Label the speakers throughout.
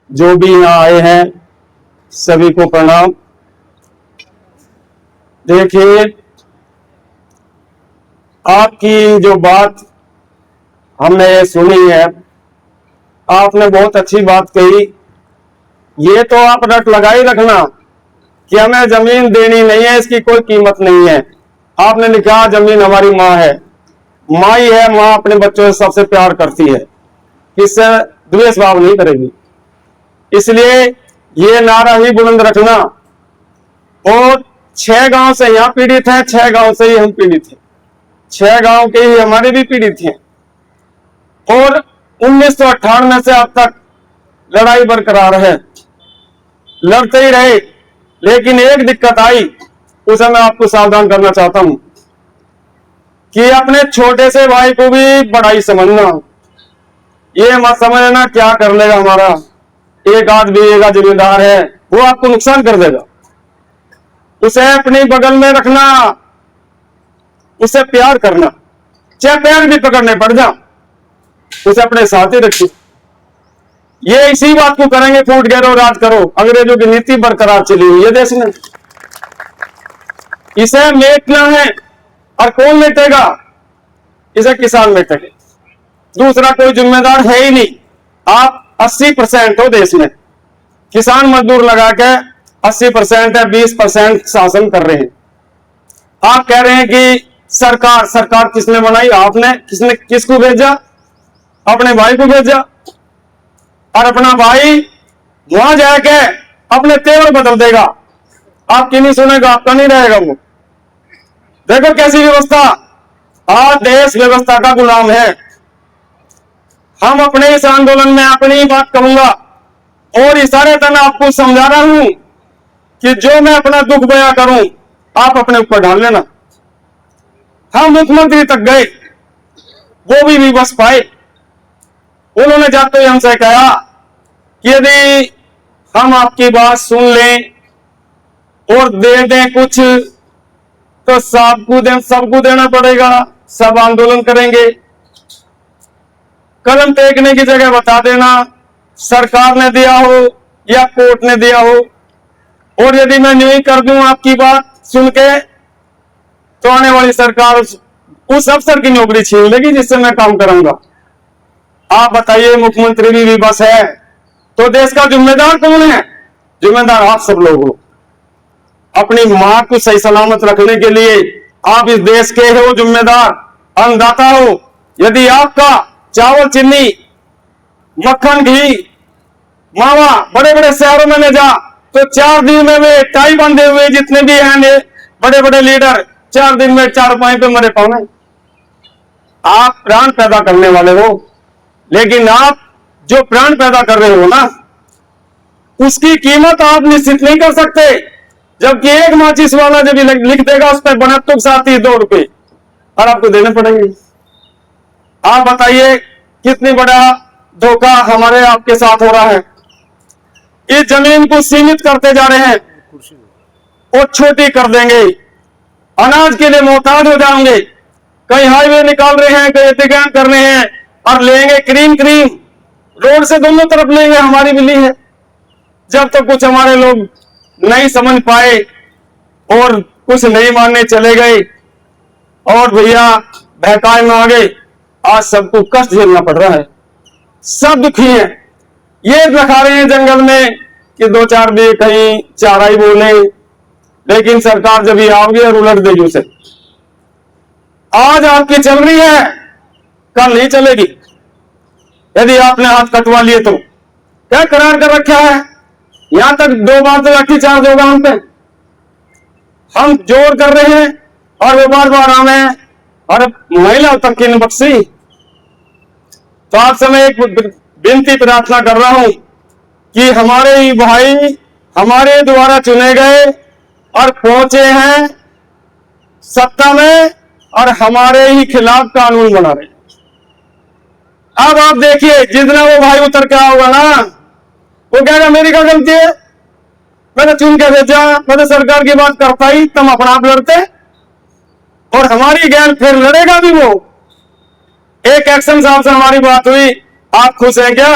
Speaker 1: जो भी यहाँ आए हैं सभी को प्रणाम। देखिए, आपकी जो बात हमने सुनी है, आपने बहुत अच्छी बात कही। ये तो आप रट लगाई रखना कि हमें जमीन देनी नहीं है, इसकी कोई कीमत नहीं है। आपने लिखा जमीन हमारी माँ है, माँ ही है। माँ अपने बच्चों से सबसे प्यार करती है, इससे द्वेष भाव नहीं करेगी। इसलिए ये नारा ही बुलंद रखना। और 6 गांव से यहाँ पीड़ित हैं, 6 गांव से ही हम पीड़ित हैं, 6 गांव के ही हमारे भी पीड़ित हैं। और 1998 से अब तक लड़ाई बरकरार है, लड़ते ही रहे। लेकिन एक दिक्कत आई, उसे मैं आपको सावधान करना चाहता हूं कि अपने छोटे से भाई को भी बड़ाई समझना। ये मत समझना क्या कर लेगा हमारा, एक आध बीघे का जिम्मेदार है, वो आपको नुकसान कर देगा। उसे अपने बगल में रखना, उसे प्यार करना, चाहे पैर भी पकड़ने पड़ जा, उसे अपने साथ ही रखिए। ये इसी बात को करेंगे, फूट घेरो राज करो। अंग्रेजों की नीति बरकरार चली हुई है देश में, इसे मेटना है। और कौन मेटेगा? इसे किसान मेटेंगे, दूसरा कोई जिम्मेदार है ही नहीं। आप 80% हो देश में, किसान मजदूर लगा के 80% है, 20% शासन कर रहे हैं। आप कह रहे हैं कि सरकार सरकार किसने बनाई? आपने। किसने? किसको भेजा? अपने भाई को भेजा। और अपना भाई वहां जाके अपने तेवर बदल देगा, आपकी नहीं सुनेगा, आपका नहीं रहेगा वो। देखो कैसी व्यवस्था, आज देश व्यवस्था का गुलाम है। हम अपने इस आंदोलन में अपनी ही बात कहूंगा और इशारे तन आपको समझा रहा हूं कि जो मैं अपना दुख बयां करूं, आप अपने ऊपर डाल लेना। हम मुख्यमंत्री तक गए, वो भी विवश पाए। उन्होंने जाते हुए हमसे कहा कि यदि हम आपकी बात सुन लें और दे दें कुछ, तो सबको देना पड़ेगा, सब आंदोलन करेंगे। कलम टेकने की जगह बता देना, सरकार ने दिया हो या कोर्ट ने दिया हो। और यदि मैं नहीं कर दूं आपकी बात सुन के, तो आने वाली सरकार उस अफसर की नौकरी छीन लेगी जिससे मैं काम कराऊंगा। आप बताइए, मुख्यमंत्री भी विवश है, तो देश का जिम्मेदार कौन है? जिम्मेदार आप सब लोग हो। अपनी मां को सही सलामत रखने के लिए आप इस देश के हो जिम्मेदार, अन्नदाता हो। यदि आपका चावल, चीनी, मक्खन, घी, मावा बड़े बड़े शहरों में ले जा, तो 4 दिन में वे टाई बांधे हुए जितने भी हैं बड़े बड़े लीडर, 4 दिन में 4 पाई पे मरे पाने। आप प्राण पैदा करने वाले हो, लेकिन आप जो प्राण पैदा कर रहे हो ना, उसकी कीमत आप निश्चित नहीं कर सकते। जबकि एक माचिस वाला जब लिख देगा उस पर बनतुक साथी 2 रुपए, और आपको देने पड़ेंगे। आप बताइए कितनी बड़ा धोखा हमारे आपके साथ हो रहा है। इस जमीन को सीमित करते जा रहे हैं और छोटी कर देंगे, अनाज के लिए मोहताज हो जाएंगे। कहीं हाईवे निकाल रहे हैं, कहीं एहतिकाम कर रहे हैं, और लेंगे क्रीम रोड से दोनों तरफ लेंगे, हमारी मिली है। जब तक कुछ हमारे लोग नहीं समझ पाए और कुछ नहीं मानने चले गए और भैया बहकाए में आ गए, आज सबको कष्ट झेलना पड़ रहा है, सब दुखी हैं। ये दिखा रहे हैं जंगल में कि 2-4 भी कहीं चारा ही बोले, लेकिन सरकार जब ये आओगी और उलट देगी उसे। आज आपकी चल रही है, कल नहीं चलेगी। यदि आपने हाथ कटवा लिए तो क्या करार कर रखा है? यहां तक 2 बार तो लाठीचार्ज होगा हम पे। हम जोर कर रहे हैं और वो बार हमें और महिला तक की बख्शी। तो आपसे मैं एक विनती प्रार्थना कर रहा हूं कि हमारे ही भाई हमारे द्वारा चुने गए और पहुंचे हैं सत्ता में और हमारे ही खिलाफ कानून बना रहे हैं। अब आप देखिए, जितना वो भाई उतर के आओगा ना, वो कहेगा मेरी क्या गलती है, मैंने चुन के भेजा, मैं तो सरकार की बात करता ही, तुम अपना आप लड़ते। और हमारी गैर फिर लड़ेगा भी वो। एक एक्शन साहब से हमारी बात हुई, आप खुश हैं क्या?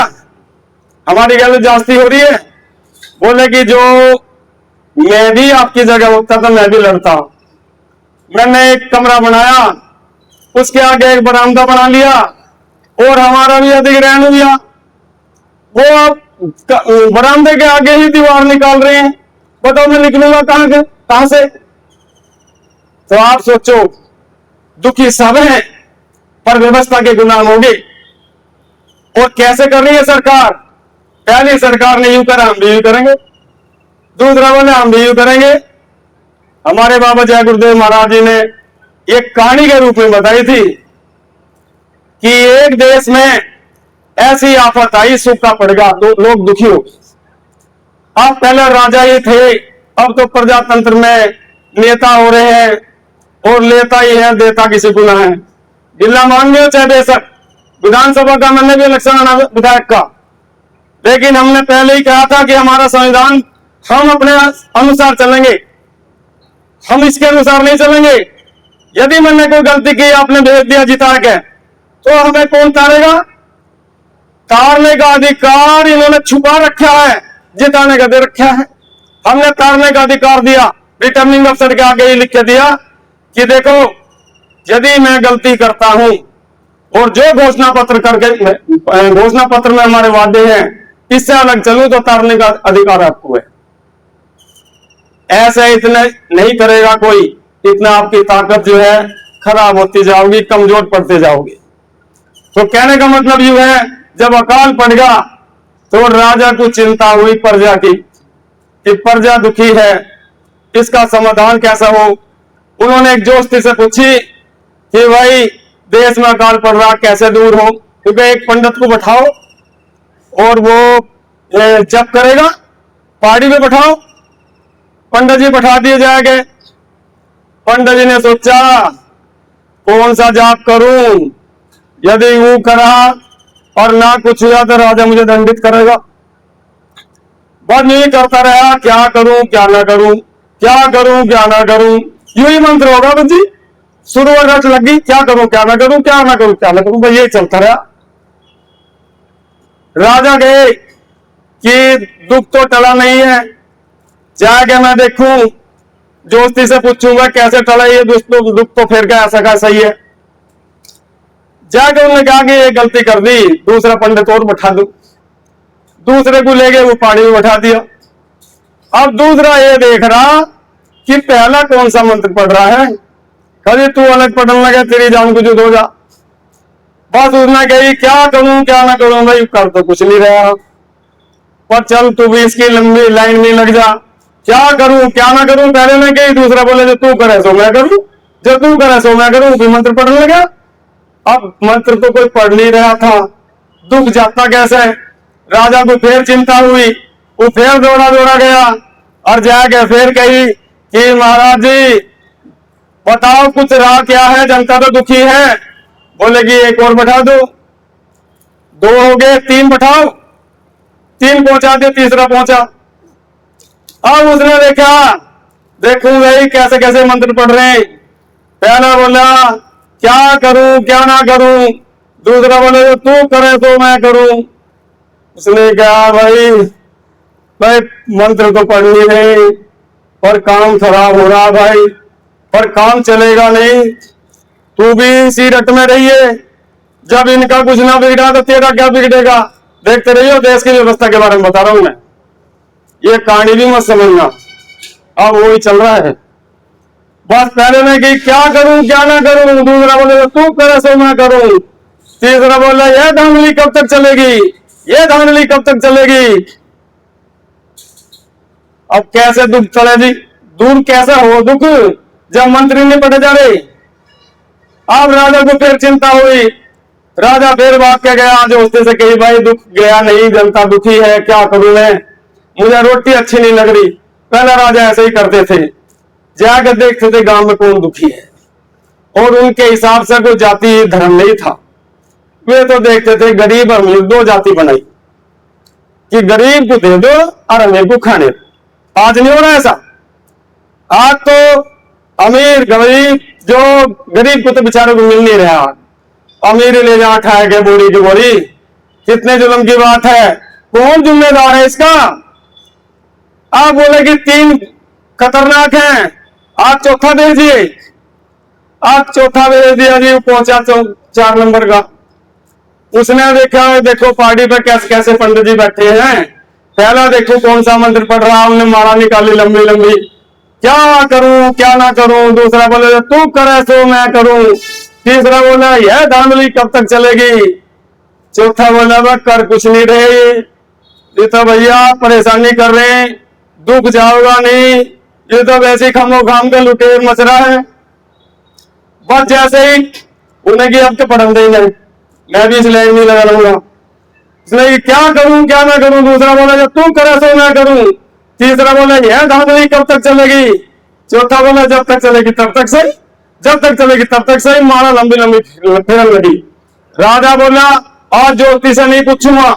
Speaker 1: हमारी गैलत जास्ती हो रही है। बोले कि जो मैं भी आपकी जगह होता तो मैं भी लड़ता। मैंने एक कमरा बनाया, उसके आगे एक बरामदा बना लिया और हमारा भी अधिग्रहण हुआ। वो आप बरामदे के आगे ही दीवार निकाल रहे हैं, बताओ मैं निकलूंगा कहां से? तो आप सोचो, दुखी सब हैं पर व्यवस्था के गुलाम होंगे। और कैसे कर रही है सरकार? पहली सरकार ने यूं करा, हम भी यूं करेंगे। दूसरा बोले हम भी यूं करेंगे। हमारे बाबा जय गुरुदेव महाराज जी ने एक कहानी के रूप में बताई थी कि एक देश में ऐसी आफत आई, सूखा पड़ेगा, लोग दुखी हो। अब पहले राजा ही थे, अब तो प्रजातंत्र में नेता हो रहे हैं और लेता ही है, देता किसी को ना है। जिला मान लो चाहे बेशक विधानसभा का, मैंने भी इलेक्शन आना विधायक का, लेकिन हमने पहले ही कहा था कि हमारा संविधान हम अपने अनुसार चलेंगे, हम इसके अनुसार नहीं चलेंगे। यदि मैंने कोई गलती की, आपने भेज दिया जिता के, तो हमें कौन तारेगा? तारने का अधिकार इन्होंने छुपा रखा है, जिताने का दे रखा है। हमने तारने का अधिकार दिया, रिटर्निंग अफसर के आगे ही लिख के दिया कि देखो यदि मैं गलती करता हूं और जो घोषणा पत्र में हमारे वादे हैं इससे अलग चलूं तो तारने का अधिकार आपको है। ऐसे इतने नहीं करेगा कोई, इतना आपकी ताकत जो है खराब होती जाओगी, कमजोर पड़ते जाओगे। तो कहने का मतलब यू है, जब अकाल पड़ गया तो राजा को चिंता हुई प्रजा की कि प्रजा दुखी है, इसका समाधान कैसा हो। उन्होंने एक जोस्ती से पूछी कि भाई देश में अकाल पड़ रहा, कैसे दूर हो? क्योंकि एक पंडित को बैठाओ और वो जप करेगा, पहाड़ी पे बैठाओ। पंडित जी बैठा दिए जाएंगे। पंडित जी ने सोचा कौन सा जाप करूं, यदि वो करा और ना कुछ हुआ तो राजा मुझे दंडित करेगा। बस यही करता रहा, क्या करूं क्या ना करूं, क्या करूं क्या ना करूं, यू ही मंत्र होगा बस जी। शुरू रट लगी, क्या करूं क्या ना करूं, क्या ना करूं क्या ना करूं, भाई यही चलता रहा। राजा गए कि दुख तो टला नहीं है, जाके मैं देखूं, जोस्ती से पूछूंगा कैसे टला ये दुख तो फिर क्या ऐसा का सही है। जाके उन्होंने कहा कि ये गलती कर दी, दूसरा पंडित और बैठा दू। दूसरे को ले गए, वो पानी में बैठा दिया। अब दूसरा ये देख रहा कि पहला कौन सा मंत्र पढ़ रहा है। कभी तू अलग पढ़ने लगे, तेरी जान कुछ हो जा। बस उसने कही क्या करूं क्या ना करूं, भाई कर तो कुछ नहीं रहा, पर चल तू भी इसकी लंबी लाइन में लग जा। क्या करूं क्या ना करूं पहले ने कही, दूसरा बोले जो तू करे सो मैं करूं, जो तू करे सो मैं करूं। कोई मंत्र पढ़ने लगा। अब मंत्र तो कोई पढ़ नहीं रहा था, दुख जाता कैसे। राजा को फिर चिंता हुई, वो फिर दौड़ा दौड़ा गया और जाके फिर कही कि महाराज जी बताओ कुछ राह क्या है, जनता तो दुखी है। बोले कि एक और बैठा दो। दो हो गए, तीन बैठाओ। तीन पहुंचा दिए, तीसरा पहुंचा। अब उसने देखा, देखूं भाई कैसे कैसे मंत्र पढ़ रहे हैं। पहला बोला क्या करूं क्या ना करूं, दूसरा बोले जो तू करे तो मैं करूं। उसने कहा भाई भाई मंत्र तो पढ़ नहीं रहे और काम खराब हो रहा भाई, पर काम चलेगा नहीं। तू भी इसी रट में रहिए, जब इनका कुछ ना बिगड़ा तो तेरा क्या बिगड़ेगा। देखते रहिए, देश की व्यवस्था के बारे में बता रहा हूं मैं, ये कहानी भी मत समझना। अब वही चल रहा है। बस पहले में कि क्या करूं क्या ना करूं, दूसरा बोले तू करे सो मैं करूं, तीसरा बोला यह धांधली कब तक चलेगी, ये धांधली कब तक चलेगी। अब कैसे दुख चले जी, दूर कैसा हो दुख जब मंत्री नहीं पढ़े जा रहे। अब राजा को फिर चिंता हुई। राजा फिर भाग के गया जोस्ती से कही भाई दुख गया नहीं, जनता दुखी है, क्या करूं मैं, मुझे रोटी अच्छी नहीं लग रही। पहला राजा ऐसे ही करते थे, जाकर देखते थे गांव में कौन दुखी है, और उनके हिसाब से कोई जाति धर्म नहीं था। वे तो देखते थे गरीब और अमीर दो जाति बनाई कि गरीब को दे दो और अमीर को खाने दो। आज नहीं हो रहा ऐसा। आज तो अमीर गरीब, जो गरीब को तो बेचारे को मिल नहीं रहा। अमीर ले जा खाए के बोरी की बोरी, कितने जुल्म की बात है। कौन जिम्मेदार है इसका? आप बोले कि 3 खतरनाक हैं, आज चौथा भेज दिए। आज चौथा भेज दिया जी, पहुंचा 4 नंबर का। उसने देखा, देखो पार्टी पे कैसे कैसे पंडित जी बैठे हैं। पहला देखो कौन सा मंत्र पढ़ रहा, हमने माला निकाली लंबी लंबी, क्या करूं क्या ना करूं। दूसरा बोले तू करे सो मैं करूं। तीसरा बोला यह धांधली कब तक चलेगी। चौथा बोला वह कर कुछ नहीं रहे, ये तो भैया परेशानी कर रहे हैं, दुख जाओगा नहीं, ये तो वैसे खमो खाम के लुटेर मच रहा है। बस जैसे ही उन्हें कि अब तो पढ़न दे नहीं, मैं भी इस लाइन में लगा रहूंगा। इसलिए क्या करूं क्या ना करूं। दूसरा बोला जब तू करे सो मैं करूं। तीसरा बोला यह धांधली कब तक चलेगी। चौथा बोला जब तक चलेगी तब तक सही, जब तक चलेगी तब तक सही। मारा लंबी लंबी फिरन लगी। राजा बोला आज ज्योति से नहीं पूछूंगा,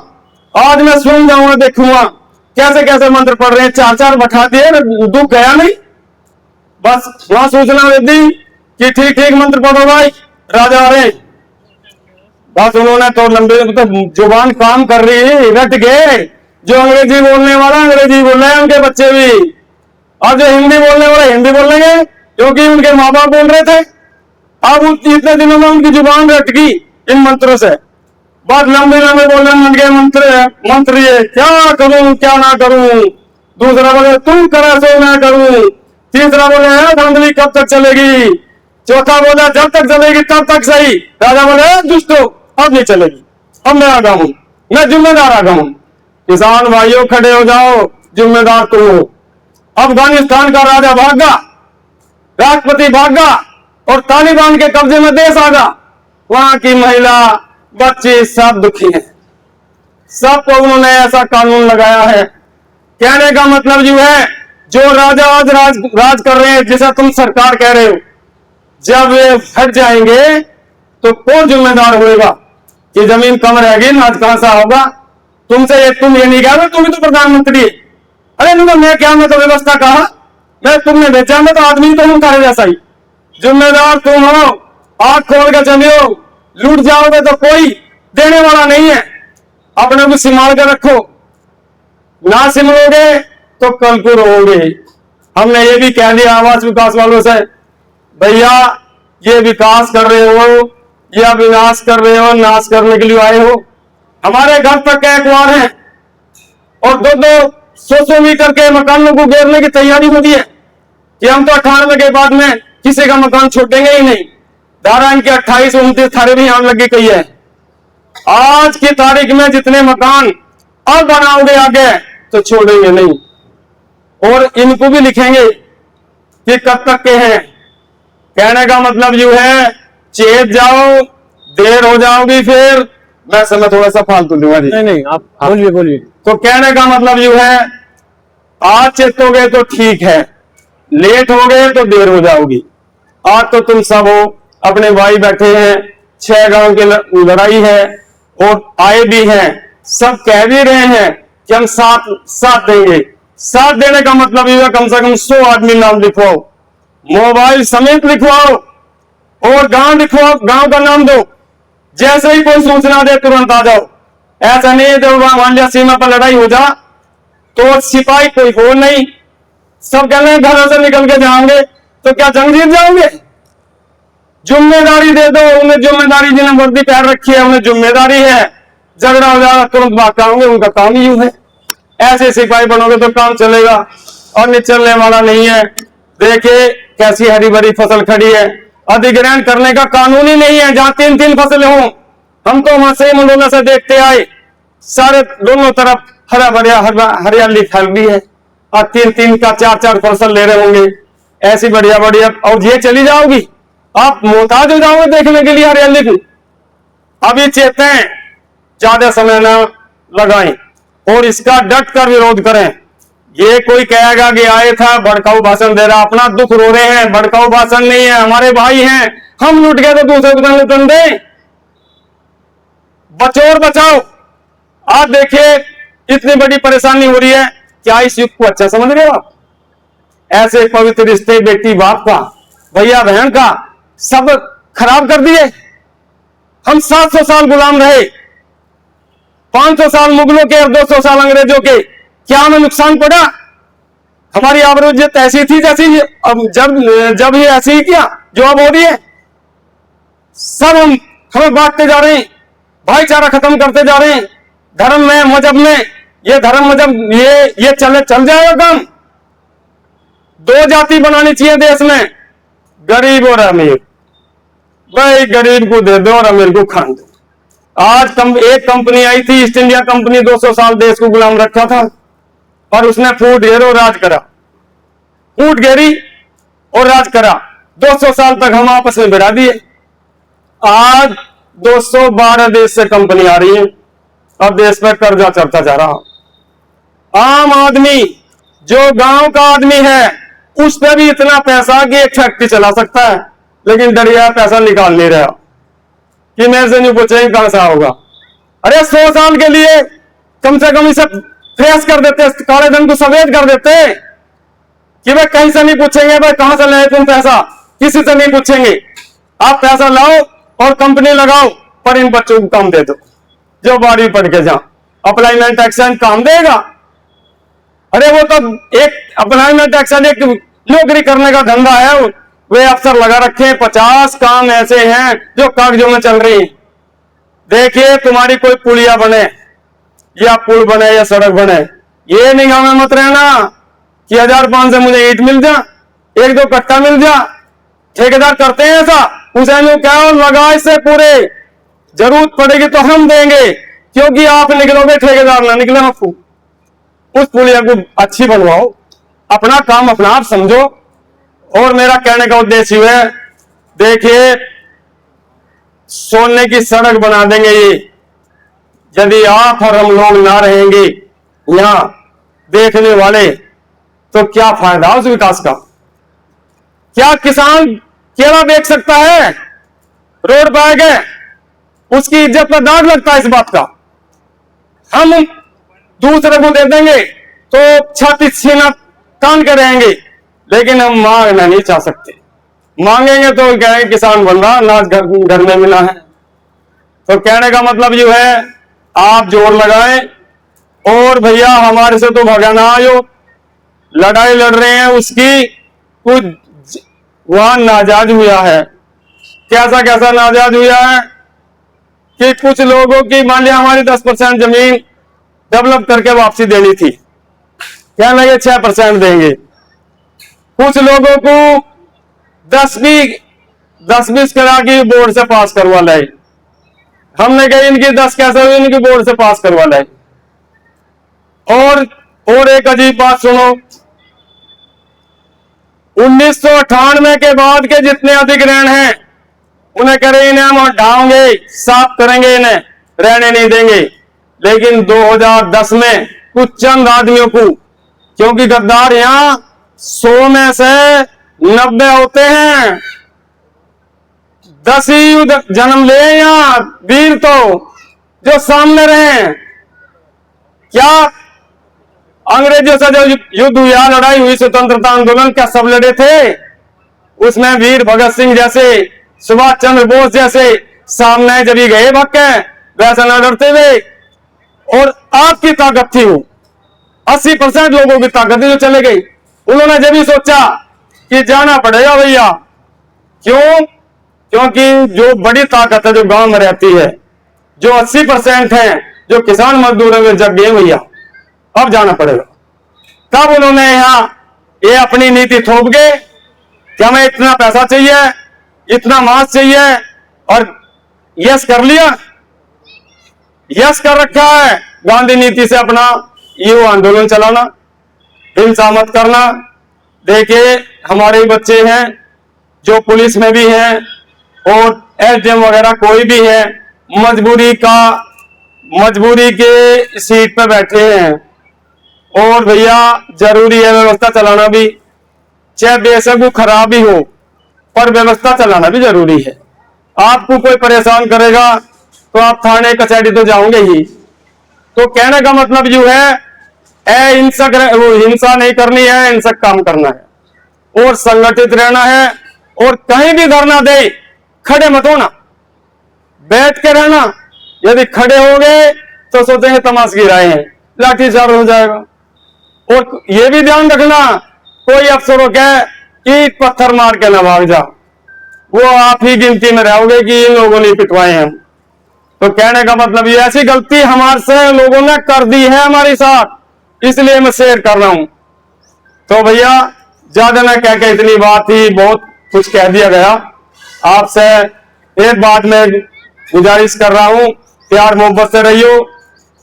Speaker 1: आज मैं सुन जाऊंगा, देखूंगा कैसे कैसे मंत्र पढ़ रहे हैं। 4 बैठा दिए, दुख गया नहीं। बस वहां सूचना दे दी कि ठीक ठीक मंत्र पढ़ो भाई, राजा आ रहे। बस उन्होंने तो लंबे तो जुबान काम कर रही है, रट गए। जो अंग्रेजी बोलने वाला अंग्रेजी बोल रहे हैं, उनके बच्चे भी। और जो हिंदी बोलने वाला हिंदी बोल लेंगे, क्योंकि उनके माँ बाप बोल रहे थे। अब इतने दिनों में उनकी जुबान रट गई इन मंत्रों से। बहुत लंबे लंबे बोलने उनके मंत्र ये क्या करूं क्या ना करूं। दूसरा बोले तुम करे सो मैं करूं। तीसरा बोले धांधली कब तक चलेगी। चौथा बोला जब तक चलेगी तब तक सही। राजा बोले दुष्टो अब नहीं चलेगी, अब मैं आ गया हूं, मैं जिम्मेदार आ गया हूं। किसान भाइयों खड़े हो जाओ, जिम्मेदार तुम हो। अफगानिस्तान का राजा भागा, राष्ट्रपति भागा और तालिबान के कब्जे में देश आ गया। वहां की महिला बच्चे सब दुखी हैं। सबको उन्होंने ऐसा कानून लगाया है। कहने का मतलब जो है, जो राजा आज राज कर रहे हैं, जिसे तुम सरकार कह रहे हो, जब वे हट जाएंगे तो कौन जिम्मेदार होगा कि जमीन कम रहेगी, नाज कहां से होगा। तुम ये नहीं कहा, तुम ही तो प्रधानमंत्री। अरे नहीं, मैं क्या, मैं तो व्यवस्था कहा, मैं तुमने बेचा, मैं तो आदमी तो हूं तारे जैसा ही। जिम्मेदार तुम हो, आंख खोल के चलियो। लूट जाओगे तो कोई देने वाला नहीं है, अपने को संभाल के रखो। ना संभलोगे तो कल को रोओगे। हमने ये भी कह दिया आवास विकास वालों से, भैया ये विकास कर रहे हो या विनाश कर रहे हो, नाश करने के लिए आए हो। हमारे घर तक के एकवार हैं और 200 मीटर के मकानों को घेरने की तैयारी होती है कि हम तो 98 के बाद में किसी का मकान छोड़ेंगे ही नहीं। धारा इनकी 28-29 थारे भी यहां लगी गई है। आज की तारीख में जितने मकान अब बनाओगे आगे तो छोड़ेंगे नहीं, और इनको भी लिखेंगे कि कब तक के हैं। कहने का मतलब यू है, चेत जाओ, देर हो जाओगी फिर। मैं समय थोड़ा सा फालतू दूंगा जी।
Speaker 2: नहीं आप बोलिए बोलिए।
Speaker 1: तो कहने का मतलब यू है, आज चेतोगे तो ठीक है, लेट हो गए तो देर हो जाओगी। आज तो तुम सब हो, अपने भाई बैठे हैं, 6 गांव की लड़ाई है और आए भी हैं, सब कह भी रहे हैं कि हम साथ देंगे। साथ देने का मतलब यह है, कम से कम 100 आदमी नाम लिखवाओ, मोबाइल समेत लिखवाओ और गांव लिखवाओ, गांव का नाम दो। जैसे ही कोई सूचना दे तुरंत आ जाओ। ऐसा नहीं है जब मान लिया सीमा पर लड़ाई हो जा तो सिपाही कोई हो नहीं, सब कहने घरों से निकल के जाओगे तो क्या जंग जीत जाओगे। जिम्मेदारी दे दो उन्हें, जिम्मेदारी जिन्हें वर्दी पहन रखी है उन्हें जिम्मेदारी है। झगड़ा हो जाएगा तुरंत भाग जाओगे, उनका काम ही यूं है। ऐसे सिपाही बनोगे तो काम चलेगा और नहीं चलने वाला नहीं है। देखिए कैसी हरी भरी फसल खड़ी है, अधिग्रहण करने का कानून ही नहीं है। जहां 3-3 फसलें हों, हम तो वहां से मुंडोला से देखते आए, सारे दोनों तरफ हरा भरा हरियाली फैल रही है और 3-3 का 4-4 फसल ले रहे होंगे, ऐसी बढ़िया बढ़िया। और ये चली जाओगी, आप मोहताज हो जाओगे देखने के लिए हरियाली की। अभी चेतें, ज्यादा समय ना लगाएं और इसका डट कर विरोध करें। ये कोई कहेगा कि आए था भड़काऊ भाषण दे रहा, अपना दुख रो रहे हैं, भड़काऊ भाषण नहीं है, हमारे भाई हैं, हम लूट गए तो दूसरे को लुटन दें। बचो बचाओ। आज देखिए इतनी बड़ी परेशानी हो रही है, क्या इस युग को अच्छा समझ रहे हो आप? ऐसे पवित्र रिश्ते बेटी बाप का, भैया बहन का, सब खराब कर दिए। हम 700 साल गुलाम रहे 500 साल मुगलों के और 200 साल अंग्रेजों के, क्या हमें नुकसान पड़ा? हमारी आबरूजियत ऐसी थी जैसी अब जब ही ऐसी ही क्या जो अब हो रही है। सब हमें बांटते जा रहे हैं, भाईचारा खत्म करते जा रहे हैं, धर्म में मजहब में, ये धर्म मजहब ये चल जाएगा काम। 2 जाति बनानी चाहिए देश में, गरीब और अमीर। भाई गरीब को दे दो और अमीर को खान दो। आज एक कंपनी आई थी, ईस्ट इंडिया कंपनी, 200 साल देश को गुलाम रखा था और उसने फूट घेरो राज करा, फूट घेरी और राज करा। 200 साल तक हम आपस में भिड़ा दिए। आज 212 देश से कंपनी आ रही है, अब देश पर कर्जा चढ़ता जा रहा। आम आदमी जो गांव का आदमी है उस पर भी इतना पैसा कि एक फैक्ट्री चला सकता है, लेकिन डरिया पैसा निकाल नहीं रहा कि मेरे से नहीं पूछेंगे कहां से होगा। अरे 100 साल के लिए कम से कम इसे फ्रेश कर देते, काले धन को सफेद कर देते कि भाई कहीं से नहीं पूछेंगे भाई कहां से लाए तुम पैसा, किसी से नहीं पूछेंगे। आप पैसा लाओ और कंपनी लगाओ, पर इन बच्चों को काम दे दो जो 12वीं पढ़ के जाओ। अप्लाइमेंट एक्शन काम देगा? अरे वो तो एक अप्लाइमेंट एक्शन एक नौकरी करने का धंधा है, वे अफसर लगा रखे। 50 काम ऐसे हैं जो कागजों में चल रही। देखिए तुम्हारी कोई पुलिया बने या पुल बने या सड़क बने, ये निगाह में मत रहना कि 1005 से मुझे ईंट मिल जा, 1-2 कट्टा मिल जा। ठेकेदार करते हैं ऐसा, उसे क्या लगा इससे पूरे, जरूरत पड़ेगी तो हम देंगे, क्योंकि आप निकलोगे ठेकेदार ना निकले मफू। उस पुलिया को अच्छी बनवाओ, अपना काम अपना आप समझो। और मेरा कहने का उद्देश्य है, देखिए सोने की सड़क बना देंगे ये, यदि आप और हम लोग ना रहेंगे यहां देखने वाले, तो क्या फायदा उस विकास का? क्या किसान केला बेच सकता है रोड पर आके? उसकी इज्जत पर दाग लगता है इस बात का। हम दूसरे को दे देंगे तो छाती सीना तान के रहेंगे, लेकिन हम मांगना नहीं चाह सकते। मांगेंगे तो कहेंगे किसान बन रहा, अनाज घर में मिला है। तो कहने का मतलब जो है, आप जोर लगाएं और भैया हमारे से तो भगाना आयो, लड़ाई लड़ रहे हैं उसकी कुछ वहां नाजायज हुआ है। कैसा नाजायज हुआ है कि कुछ लोगों की, मान लिया हमारी 10% जमीन डेवलप करके वापसी देनी थी, क्या लगे 6% देंगे। कुछ लोगों को 10-20 करा के बोर्ड से पास करवा लाए। हमने कहा इनकी 10 कैसे हुई, इनकी बोर्ड से पास करवा लाए। और एक अजीब बात सुनो, 1998 के बाद के जितने अधिग्रहण हैं उन्हें करें, इन्हें हम हटाओगे, साफ करेंगे, इन्हें रहने नहीं देंगे। लेकिन 2010 में कुछ चंद आदमियों को, क्योंकि गद्दार यहां 100 में से 90 होते हैं, 10 ही जन्म ले यहां वीर तो जो सामने रहे। क्या अंग्रेजों से जो युद्ध हुआ, लड़ाई हुई, स्वतंत्रता आंदोलन, क्या सब लड़े थे? उसमें वीर भगत सिंह जैसे, सुभाष चंद्र बोस जैसे सामने जब ही गए भाग के, वैसे न डरते हुए। और आपकी ताकत थी वो, 80% लोगों की ताकत थी जो चले गई। उन्होंने जब ही सोचा कि जाना पड़ेगा भैया। क्यों? क्योंकि जो बड़ी ताकत है जो गांव में रहती है, जो 80% है जो किसान मजदूरों में जग गए भैया, अब जाना पड़ेगा। तब उन्होंने यहां ये अपनी नीति थोप गए कि हमें इतना पैसा चाहिए, इतना मांस चाहिए, और यस कर लिया, यस कर रखा है। गांधी नीति से अपना ये आंदोलन चलाना, हिंसा मत करना। देखिए हमारे बच्चे हैं जो पुलिस में भी हैं और एसडीएम वगैरह कोई भी है, मजबूरी के सीट पे बैठे हैं। और भैया जरूरी है व्यवस्था चलाना भी, चाहे बेशक वो खराब ही हो, पर व्यवस्था चलाना भी जरूरी है। आपको कोई परेशान करेगा तो आप थाने कचहरी तो जाओगे ही। तो कहने का मतलब जो है, हिंसा नहीं करनी है, हिंसक काम करना है और संगठित रहना है। और कहीं भी धरना दे, खड़े मत होना, बैठ के रहना। यदि खड़े हो गए तो सोचेंगे तमाशगीर आए हैं, लाठीचार्ज हो जाएगा। और ये भी ध्यान रखना, कोई अफसरों कहे ईट पत्थर मार के न भाग जा, वो आप ही गिनती में रहोगे कि इन लोगों ने पिटवाए हैं। तो कहने का मतलब ये ऐसी गलती हमारे से लोगों ने कर दी है हमारे साथ, इसलिए मैं शेयर कर रहा हूं। तो भैया ज्यादा ना कह के इतनी बात ही बहुत कुछ कह दिया गया। आपसे एक बात मैं गुजारिश कर रहा हूं, प्यार मोहब्बत से रहियो।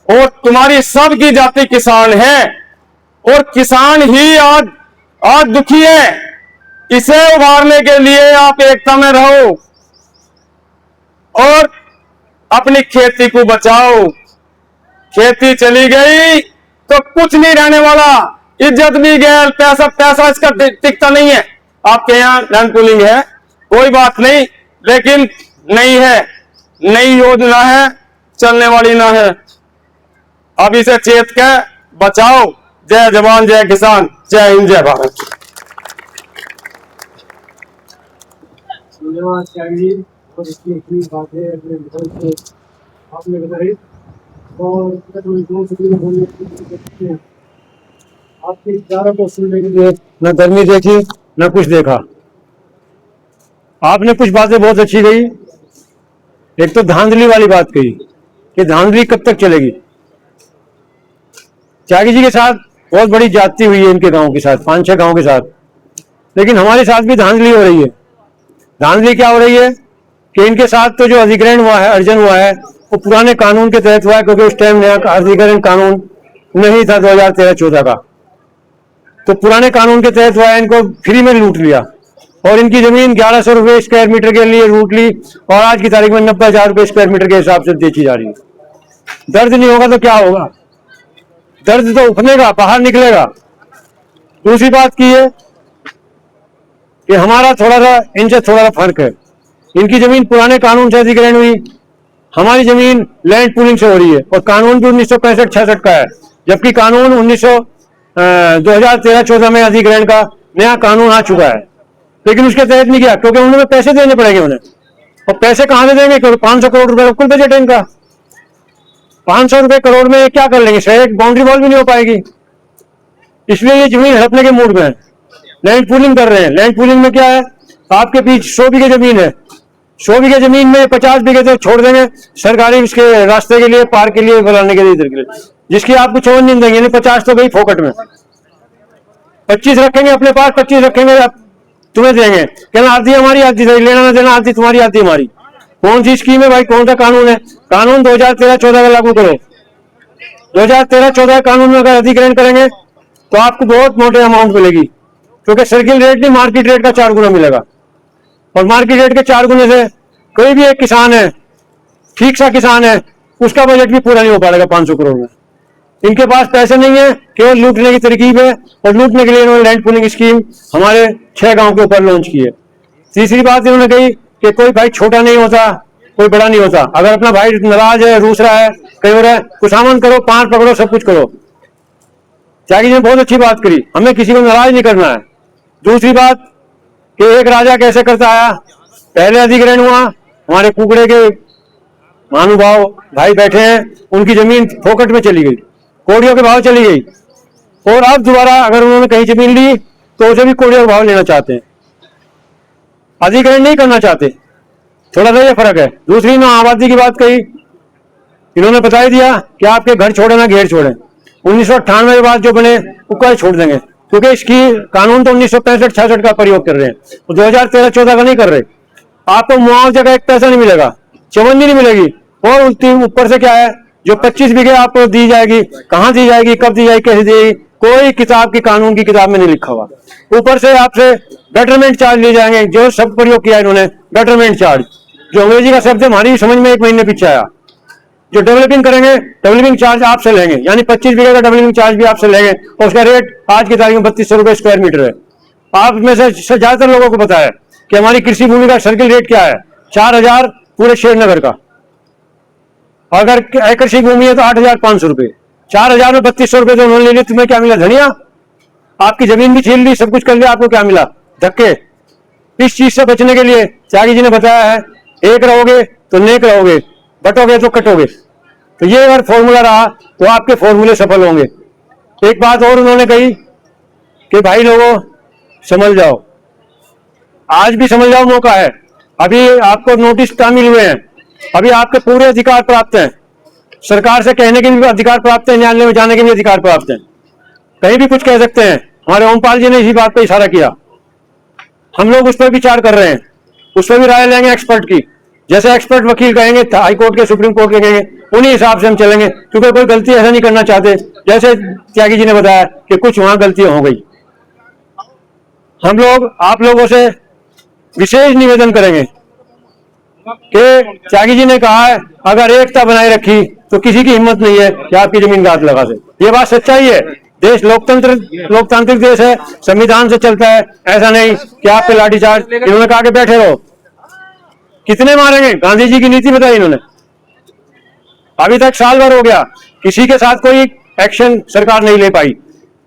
Speaker 1: और तुम्हारी सबकी जाति किसान है, और किसान ही आज दुखी है। इसे उभारने के लिए आप एकता में रहो और अपनी खेती को बचाओ। खेती चली गई तो कुछ नहीं रहने वाला, इज्जत भी गया, पैसा इसका टिकता नहीं है। आपके यहाँ लैंड पूलिंग है, कोई बात नहीं, लेकिन नहीं है, नई योजना है, चलने वाली ना है। अब इसे चेत के बचाओ। जय जवान जय किसान, जय हिंद जय भारत।
Speaker 2: धन्यवाद चाहिए। और इसकी इतनी बातें अपने विधान से आपने बताई, और आपके विचारों को सुनने के लिए न गर्मी देखी न कुछ देखा। आपने कुछ बातें बहुत अच्छी कही। एक तो धांधली वाली बात कही कि धांधली कब तक चलेगी। त्यागी जी के साथ बहुत बड़ी जाति हुई है, इनके गांव के साथ, 5-6 गांव के साथ, लेकिन हमारे साथ भी धांधली हो रही है। धांधली क्या हो रही है कि इनके साथ तो जो अधिग्रहण हुआ है, अर्जन हुआ है, वो पुराने कानून के तहत हुआ है, क्योंकि उस टाइम नया अधिग्रहण कानून नहीं था 2013-14 का। तो पुराने कानून के तहत हुआ है, इनको फ्री में लूट लिया और इनकी जमीन 1100 रुपये स्क्वायर मीटर के लिए लूट ली, और आज की तारीख में 90,000 रुपये स्क्वायर मीटर के हिसाब से बेची जा रही है। दर्द नहीं होगा तो क्या होगा, दर्द तो उठनेगा, बाहर निकलेगा। दूसरी बात की है कि हमारा थोड़ा सा इनसे थोड़ा सा फर्क है। इनकी जमीन पुराने कानून से अधिग्रहण हुई, हमारी जमीन लैंड पूलिंग से हो रही है, और कानून भी 1965-66 का है, जबकि कानून 2013-14 में अधिग्रहण का नया कानून आ चुका है, लेकिन उसके तहत नहीं किया, क्योंकि उन्हें पैसे देने पड़ेंगे उन्हें। और पैसे कहां से देंगे, क्योंकि 500 करोड़ रुपए का कुल बजट है इनका। 500 रुपए करोड़ में क्या कर लेंगे, शायद एक बाउंड्री वॉल भी नहीं हो पाएगी। इसलिए ये जमीन हड़पने के मूड में है, लैंड पूलिंग कर रहे हैं। लैंड पूलिंग में क्या है, आपके पीछे 100 बीघे जमीन है, 100 बीघे जमीन में 50 बीघे तो छोड़ देंगे सरकारी उसके रास्ते के लिए, पार्क के लिए, बनाने के लिए, इधर के लिए, जिसकी आपको 54 नहीं देंगे, यानी 50 तो गई फोकट में। 25 रखेंगे अपने पास, 25 रखेंगे तुम्हें देंगे, कहना आधी हमारी, आधी लेना ना देना, आधी तुम्हारी, आधी हमारी। कौन सी स्कीम है भाई, कौन सा कानून है? कानून 2013-14 का लागू करो। 2013-14 कानून में अगर अधिग्रहण करेंगे तो आपको बहुत मोटे अमाउंट मिलेगी, क्योंकि सर्किल रेट नहीं, मार्केट रेट का 4 गुना मिलेगा। और मार्केट रेट के 4 गुने से कोई भी एक किसान है, ठीक सा किसान है, उसका बजट भी पूरा नहीं हो पाएगा 500 करोड़ में। इनके पास पैसे नहीं है, केवल लूटने की तरकीब है, और लूटने के लिए इन्होंने लैंड पूलिंग स्कीम हमारे 6 गांव के ऊपर लॉन्च की है। तीसरी बात इन्होंने कही कि कोई भाई छोटा नहीं होता, कोई बड़ा नहीं होता। अगर अपना भाई नाराज है, रूस रहा है, कहीं हो रहा है, कुछ आमन करो, 5 पकड़ो, सब कुछ करो। त्यागी जी ने बहुत अच्छी बात करी, हमें किसी को नाराज नहीं करना है। दूसरी बात कि एक राजा कैसे करता आया, पहले अधिग्रहण हुआ, हमारे कुकड़े के महानुभाव भाई बैठे हैं, उनकी जमीन फोकट में चली गई, कोड़ियों के भाव चली गई, और अब दोबारा अगर उन्होंने कहीं जमीन ली तो उसे भी कोड़ियों के भाव लेना चाहते हैं, अधिग्रहण नहीं करना चाहते। थोड़ा सा ये फर्क है। दूसरी ना आबादी की बात कही, इन्होंने बता दिया कि आपके घर छोड़े ना घेर छोड़े। 1998 के बाद जो बने उसका छोड़ देंगे, क्योंकि इसकी कानून तो 1965-66 का प्रयोग कर रहे हैं, 2013-14 का नहीं कर रहे। आपको मुआवजे का एक पैसा नहीं मिलेगा, चवन्नी नहीं मिलेगी, और ऊपर से क्या है, जो 25 बीघे आपको दी जाएगी, कहाँ दी जाएगी, कब दी जाएगी, कैसे दी जाएगी, कोई किताब की कानून की किताब में नहीं लिखा हुआ। ऊपर से आपसे गटरमेंट चार्ज लिए जाएंगे, जो शब्द प्रयोग किया इन्होंने, गटरमेंट चार्ज, जो अंग्रेजी का शब्द है, हमारी समझ में 1 महीने पीछे आया। जो डेवलपिंग करेंगे, डेवलपिंग चार्ज आपसे लेंगे, यानी 25 बीघे का डेवलपिंग चार्ज भी आपसे लेंगे, और उसका रेट आज की तारीख में 3200 रुपये स्क्वायर मीटर है। आप में से ज्यादातर लोगों को पता है कि हमारी कृषि भूमि का सर्किल रेट क्या है, 4000 पूरे शेरनगर का। अगर कृषि भूमि है तो 8500 रुपये, 4000 में 3200 रुपये तो उन्होंने ले लिए, तुम्हें क्या मिला धनिया? आपकी जमीन भी छीन ली, सब कुछ कर लिया, आपको क्या मिला? धक्के। इस चीज से बचने के लिए त्यागी जी ने बताया है, एक रहोगे तो नेक रहोगे, बटोगे तो कटोगे। तो ये अगर फॉर्मूला रहा तो आपके फॉर्मूले सफल होंगे। एक बात और उन्होंने कही कि भाई लोगों समझ जाओ, आज भी समझ जाओ, मौका है। अभी आपको नोटिस शामिल हुए हैं, अभी आपके पूरे अधिकार प्राप्त हैं, सरकार से कहने के भी अधिकार प्राप्त है, न्यायालय में जाने के भी अधिकार प्राप्त है, कहीं भी कुछ कह सकते हैं। हमारे ओमपाल जी ने इसी बात पर इशारा किया। हम लोग उस पर विचार कर रहे हैं, उस पर भी राय लेंगे एक्सपर्ट की। जैसे एक्सपर्ट वकील कहेंगे, हाई कोर्ट के, सुप्रीम कोर्ट के कहेंगे, उन्हीं हिसाब से हम चलेंगे, क्योंकि कोई गलती ऐसा नहीं करना चाहते जैसे त्यागी जी ने बताया कि कुछ वहां गलतियां हो गई। हम लोग आप लोगों से विशेष निवेदन करेंगे कि त्यागी जी ने कहा है अगर एकता बनाए रखी तो किसी की हिम्मत नहीं है कि आपकी जमीन गात लगा दे। ये बात सच्चाई है। देश लोकतांत्रिक देश है, संविधान से चलता है। ऐसा नहीं कि आप पे लाठीचार्ज, इन्होंने कहा कि बैठे रहो। कितने मारेंगे? गांधी जी की नीति बताई इन्होंने। अभी तक साल भर हो गया, किसी के साथ कोई एक्शन सरकार नहीं ले पाई।